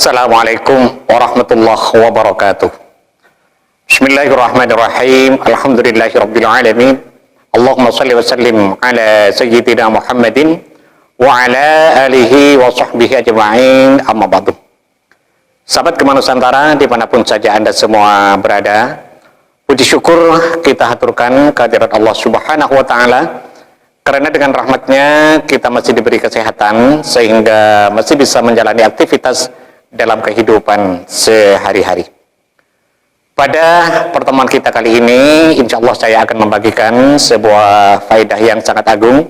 Assalamualaikum warahmatullahi wabarakatuh. Bismillahirrahmanirrahim. Alhamdulillahirabbil alamin. Allahumma shalli wa sallim ala sayyidina Muhammadin wa ala alihi wa sahbihi ajma'in. Amma ba'du. Sahabat Kemanusantara dimanapun saja Anda semua berada, puji syukur kita haturkan kehadirat Allah Subhanahu wa ta'ala, karena dengan rahmatnya kita masih diberi kesehatan sehingga masih bisa menjalani aktivitas dalam kehidupan sehari-hari. Pada pertemuan kita kali ini, insya Allah saya akan membagikan sebuah faedah yang sangat agung,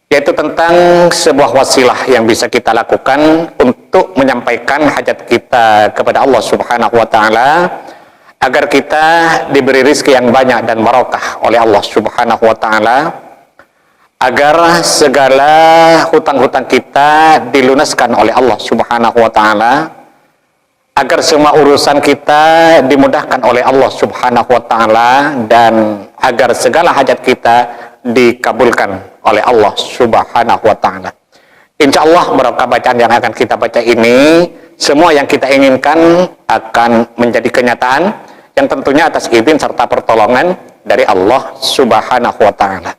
yaitu tentang sebuah wasilah yang bisa kita lakukan untuk menyampaikan hajat kita kepada Allah Subhanahu wa ta'ala, agar kita diberi rezeki yang banyak dan barokah oleh Allah Subhanahu wa ta'ala, agar segala hutang-hutang kita dilunaskan oleh Allah Subhanahu wa ta'ala, agar semua urusan kita dimudahkan oleh Allah Subhanahu wa ta'ala, dan agar segala hajat kita dikabulkan oleh Allah Subhanahu wa ta'ala. Insya Allah berkah bacaan yang akan kita baca ini, semua yang kita inginkan akan menjadi kenyataan, yang tentunya atas izin serta pertolongan dari Allah Subhanahu wa ta'ala.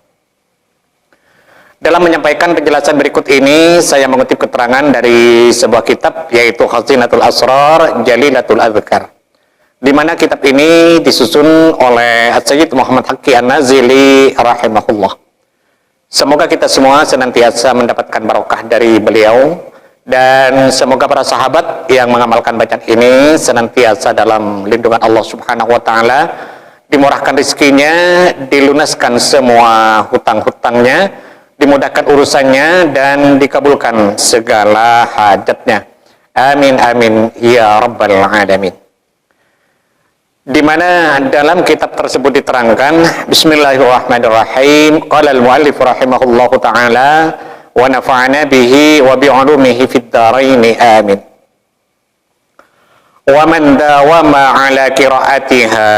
Dalam menyampaikan penjelasan berikut ini, saya mengutip keterangan dari sebuah kitab, yaitu Khazinatul Asrar Jalilatul Adhkar, di mana kitab ini disusun oleh Sayyid Muhammad Haqqi An-Nazili rahimahullah. Semoga kita semua senantiasa mendapatkan barokah dari beliau, dan semoga para sahabat yang mengamalkan bacaan ini senantiasa dalam lindungan Allah Subhanahu wa ta'ala, dimurahkan rezekinya, dilunaskan semua hutang-hutangnya, dimudahkan urusannya, dan dikabulkan segala hajatnya. Amin amin ya rabbal alamin. Di mana dalam kitab tersebut diterangkan, Bismillahirrahmanirrahim, qala al-muallif rahimahullahu ta'ala wa nafa'ana bihi wa bi'ulumihi fid dharaini amin. Wa man dawama ala qiraatiha,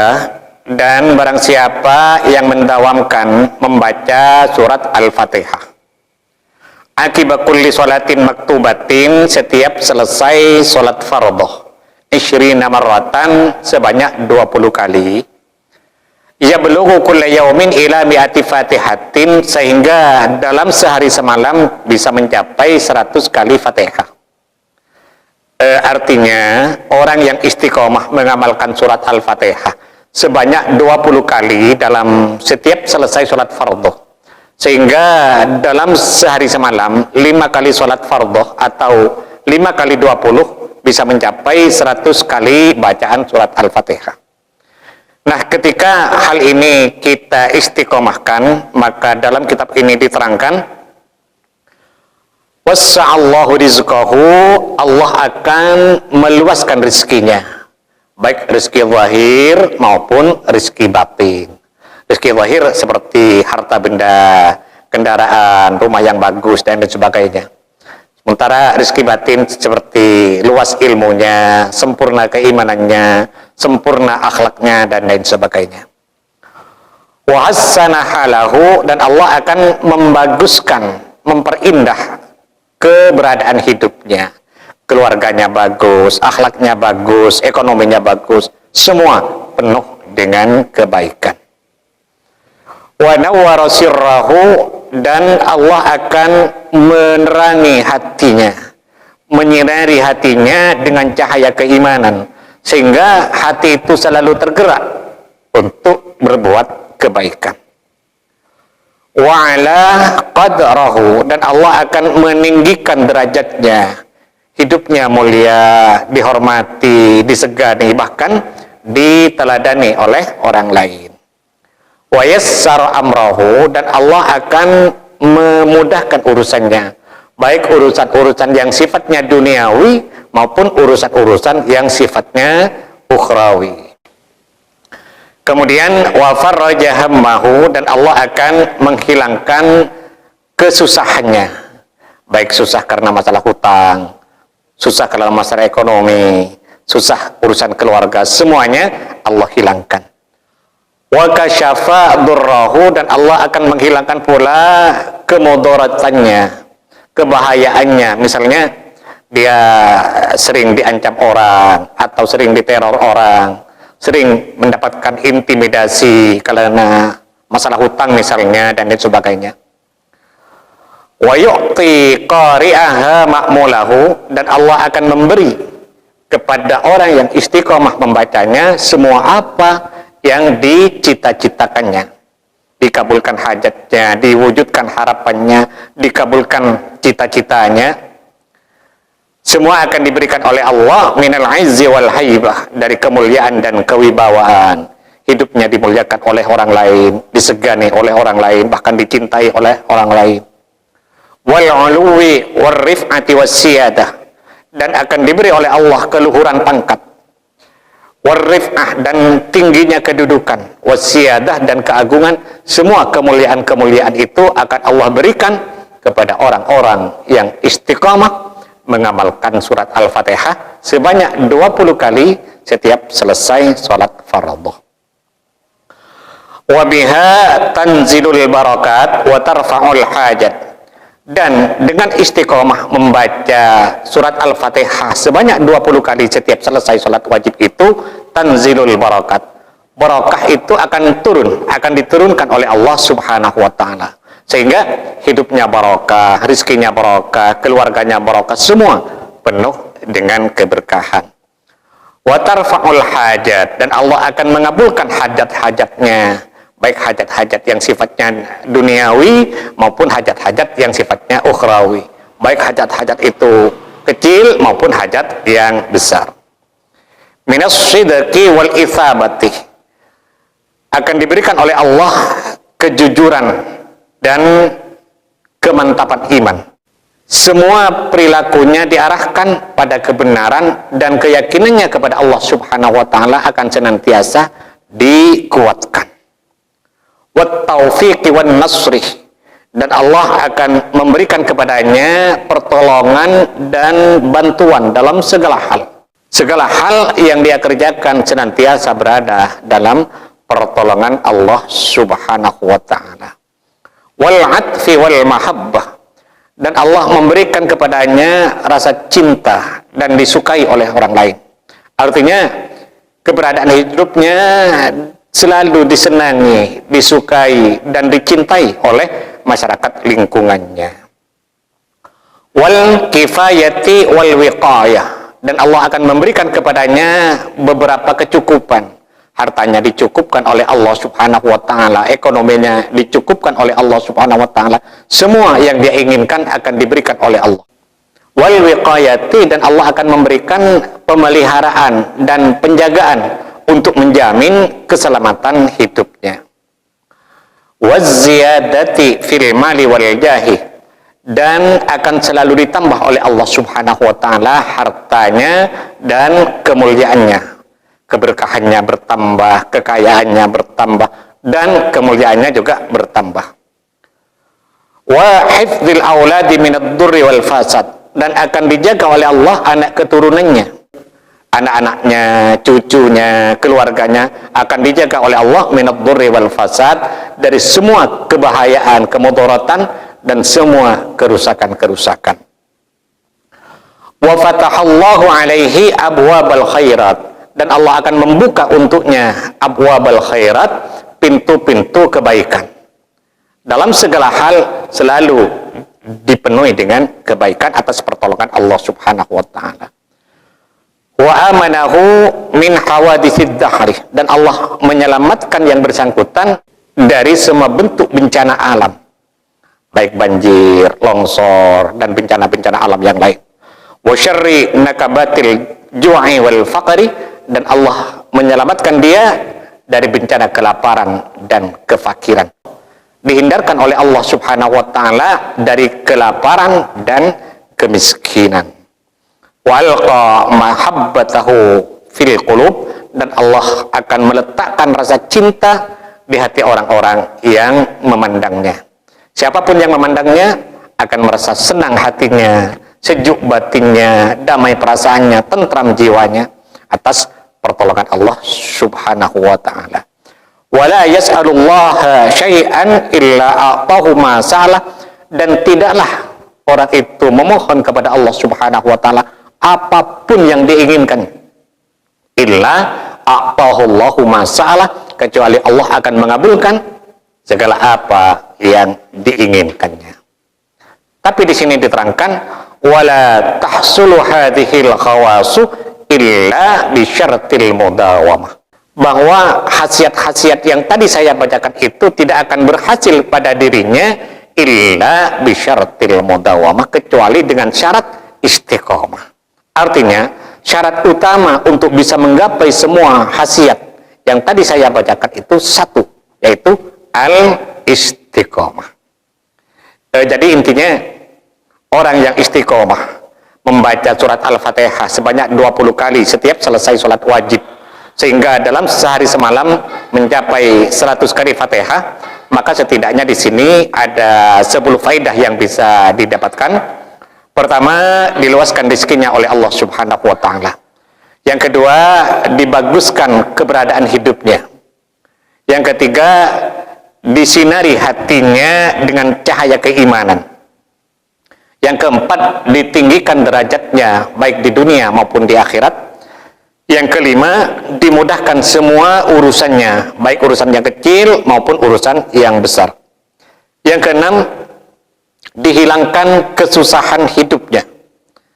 dan barang siapa yang mendawamkan membaca surat Al-Fatihah, akibat kulli sholatin maktubatin, setiap selesai sholat fardhu, 20 marratan, sebanyak 20 kali, ya belughu kulla yaumin ila mi'ati fatihatin, sehingga dalam sehari semalam bisa mencapai 100 kali Fatihah. Artinya orang yang istiqomah mengamalkan surat Al-Fatihah sebanyak 20 kali dalam setiap selesai sholat fardhu, sehingga dalam sehari semalam 5 kali sholat fardhu atau 5 kali 20 bisa mencapai 100 kali bacaan surat Al-Fatihah. Nah, ketika hal ini kita istiqomahkan, maka dalam kitab ini diterangkan, wassa'allahu rizqahu, Allah akan meluaskan rezekinya, baik rezeki zahir maupun rezeki batin. Rezeki zahir seperti harta benda, kendaraan, rumah yang bagus, dan lain sebagainya. Sementara rezeki batin seperti luas ilmunya, sempurna keimanannya, sempurna akhlaknya, dan lain sebagainya. Wa hassana halahu, dan Allah akan membaguskan, memperindah keberadaan hidupnya. Keluarganya bagus, akhlaknya bagus, ekonominya bagus, semua penuh dengan kebaikan. Wa nawwara sirrahu, dan Allah akan menerangi hatinya, menyinari hatinya dengan cahaya keimanan, sehingga hati itu selalu tergerak untuk berbuat kebaikan. Wa ala qadrahu, dan Allah akan meninggikan derajatnya, hidupnya mulia, dihormati, disegani, bahkan diteladani oleh orang lain. Wa yassara amrahu, dan Allah akan memudahkan urusannya, baik urusan-urusan yang sifatnya duniawi maupun urusan-urusan yang sifatnya ukhrawi. Kemudian wa farraja hammahu, dan Allah akan menghilangkan kesusahannya, baik susah karena masalah hutang, susah karena masalah ekonomi, susah urusan keluarga, semuanya Allah hilangkan. Wa kasyafa durrahu, dan Allah akan menghilangkan pula kemudaratannya, kebahayaannya. Misalnya dia sering diancam orang atau sering diteror orang, sering mendapatkan intimidasi karena masalah hutang misalnya dan lain sebagainya. Wa yu'ti qari'aha ma'mulahu, dan Allah akan memberi kepada orang yang istiqomah membacanya semua apa yang dicita-citakannya, dikabulkan hajatnya, diwujudkan harapannya, dikabulkan cita-citanya. Semua akan diberikan oleh Allah minal izzi wal haibah, dari kemuliaan dan kewibawaan. Hidupnya dimuliakan oleh orang lain, disegani oleh orang lain, bahkan dicintai oleh orang lain. Wal uluwi war rif'ati was siyadah, dan akan diberi oleh Allah keluhuran pangkat. War rif'ah, dan tingginya kedudukan. Was siyadah, dan keagungan. Semua kemuliaan-kemuliaan itu akan Allah berikan kepada orang-orang yang istiqamah mengamalkan surat Al-Fatihah sebanyak 20 kali setiap selesai sholat fardhu. Wa biha tanzilul barakat wa tarfa'ul hajat, dan dengan istiqomah membaca surat Al-Fatihah sebanyak 20 kali setiap selesai sholat wajib itu, tanzilul barakat, barakah itu akan diturunkan oleh Allah Subhanahu wa ta'ala, sehingga hidupnya barokah, rizkinya barokah, keluarganya barokah, semua penuh dengan keberkahan. Wa tarfa'ul hajat, dan Allah akan mengabulkan hajat-hajatnya, baik hajat-hajat yang sifatnya duniawi maupun hajat-hajat yang sifatnya ukhrawi, baik hajat-hajat itu kecil maupun hajat yang besar. Minas sidqi wal ithabati, akan diberikan oleh Allah kejujuran dan kemantapan iman. Semua perilakunya diarahkan pada kebenaran, dan keyakinannya kepada Allah Subhanahu wa ta'ala akan senantiasa dikuatkan. Wat taufiqi wan nasri, dan Allah akan memberikan kepadanya pertolongan dan bantuan dalam segala hal. Segala hal yang dia kerjakan senantiasa berada dalam pertolongan Allah Subhanahu wa ta'ala. Wal atfi wal mahabbah, dan Allah memberikan kepadanya rasa cinta dan disukai oleh orang lain. Artinya keberadaan hidupnya selalu disenangi, disukai dan dicintai oleh masyarakat lingkungannya. Wal kifayati wal wiqayah, dan Allah akan memberikan kepadanya beberapa kecukupan. Hartanya dicukupkan oleh Allah Subhanahu wa ta'ala, ekonominya dicukupkan oleh Allah Subhanahu wa ta'ala, semua yang dia inginkan akan diberikan oleh Allah. Wal wiqayati, dan Allah akan memberikan pemeliharaan dan penjagaan untuk menjamin keselamatan hidupnya. Waz ziyadati fil mali wal jahi, dan akan selalu ditambah oleh Allah Subhanahu wa ta'ala hartanya dan kemuliaannya. Keberkahannya bertambah, kekayaannya bertambah, dan kemuliaannya juga bertambah. Wa hifdzil auladi minad durri wal fasad, dan akan dijaga oleh Allah anak keturunannya, anak-anaknya, cucunya, keluarganya akan dijaga oleh Allah minad durri wal fasad, dari semua kebahayaan, kemudaratan, dan semua kerusakan-kerusakan. Wa fatahallahu alaihi abwabal khairat, dan Allah akan membuka untuknya abwabal khairat, pintu-pintu kebaikan. Dalam segala hal selalu dipenuhi dengan kebaikan atas pertolongan Allah Subhanahu wa ta'ala. Wa amanahu min hawaditsid dahri, dan Allah menyelamatkan yang bersangkutan dari semua bentuk bencana alam, baik banjir, longsor, dan bencana-bencana alam yang lain. Wa syarri nakabatil ju'i wal faqri, dan Allah menyelamatkan dia dari bencana kelaparan dan kefakiran. Dihindarkan oleh Allah Subhanahu wa ta'ala dari kelaparan dan kemiskinan. Wa alqa mahabbatahu fil qulub, dan Allah akan meletakkan rasa cinta di hati orang-orang yang memandangnya. Siapapun yang memandangnya akan merasa senang hatinya, sejuk batinnya, damai perasaannya, tentram jiwanya atas pertolongan Allah Subhanahu wa ta'ala. Wala yas'alullaha syai'an illa a'tahu ma sa'alah, dan tidaklah orang itu memohon kepada Allah Subhanahu wa taala apapun yang diinginkan, illa a'tahullahu ma sa'alah, kecuali Allah akan mengabulkan segala apa yang diinginkannya. Tapi di sini diterangkan wala tahsulu hadhil khawasu illa bi syartil mudawamah, bahwa khasiat-khasiat yang tadi saya bacakan itu tidak akan berhasil pada dirinya illa bi syartil mudawamah, kecuali dengan syarat istiqomah. Artinya syarat utama untuk bisa menggapai semua khasiat yang tadi saya bacakan itu satu, yaitu al-istiqomah. Jadi intinya orang yang istiqomah membaca surat Al-Fatihah sebanyak 20 kali setiap selesai sholat wajib, sehingga dalam sehari semalam mencapai 100 kali Fatihah, maka setidaknya di sini ada 10 faidah yang bisa didapatkan. Pertama, diluaskan rezekinya oleh Allah Subhanahu wa taala. Yang kedua, dibaguskan keberadaan hidupnya. Yang ketiga, disinari hatinya dengan cahaya keimanan. Yang keempat, ditinggikan derajatnya baik di dunia maupun di akhirat. Yang kelima, dimudahkan semua urusannya, baik urusan yang kecil maupun urusan yang besar. Yang keenam, dihilangkan kesusahan hidupnya,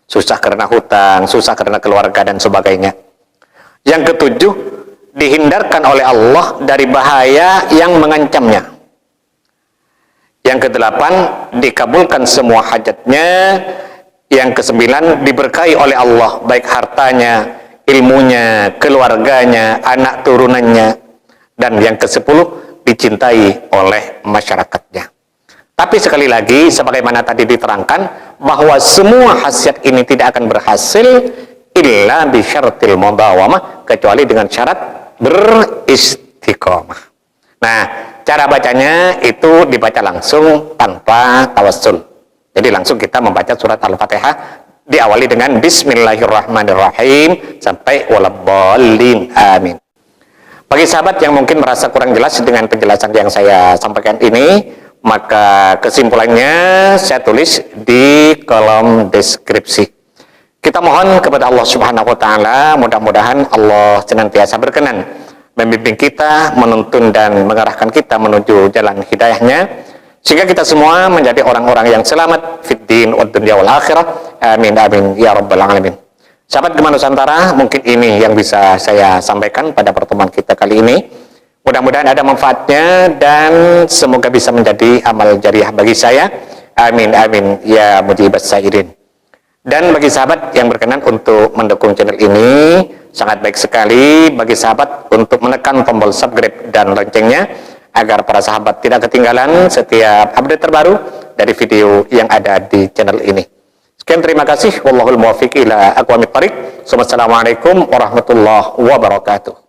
susah karena hutang, susah karena keluarga dan sebagainya. Yang ketujuh, dihindarkan oleh Allah dari bahaya yang mengancamnya. Yang kedelapan, dikabulkan semua hajatnya. Yang kesembilan, diberkahi oleh Allah baik hartanya, ilmunya, keluarganya, anak turunannya. Dan yang kesepuluh, dicintai oleh masyarakatnya. Tapi sekali lagi, sebagaimana tadi diterangkan, bahwa semua khasiat ini tidak akan berhasil illa bi syartil mudawamah, kecuali dengan syarat beristiqomah. Nah, cara bacanya itu dibaca langsung tanpa tawassul. Jadi langsung kita membaca surat Al-Fatihah, diawali dengan Bismillahirrahmanirrahim sampai waladdallin, amin. Bagi sahabat yang mungkin merasa kurang jelas dengan penjelasan yang saya sampaikan ini, maka kesimpulannya saya tulis di kolom deskripsi. Kita mohon kepada Allah Subhanahu wa taala, mudah-mudahan Allah senantiasa berkenan membimbing kita, menuntun dan mengarahkan kita menuju jalan hidayahnya, sehingga kita semua menjadi orang-orang yang selamat fid din wad dunya wal akhirah. Amin amin ya rabbal alamin. Sahabat Gema Nusantara, mungkin ini yang bisa saya sampaikan pada pertemuan kita kali ini. Mudah-mudahan ada manfaatnya dan semoga bisa menjadi amal jariah bagi saya. Amin amin ya mujibas sairin. Dan bagi sahabat yang berkenan untuk mendukung channel ini, sangat baik sekali bagi sahabat untuk menekan tombol subscribe dan loncengnya, agar para sahabat tidak ketinggalan setiap update terbaru dari video yang ada di channel ini. Sekian, terima kasih. Wallahul muwaffiq ila aqwamit thoriq. Wassalamualaikum warahmatullahi wabarakatuh.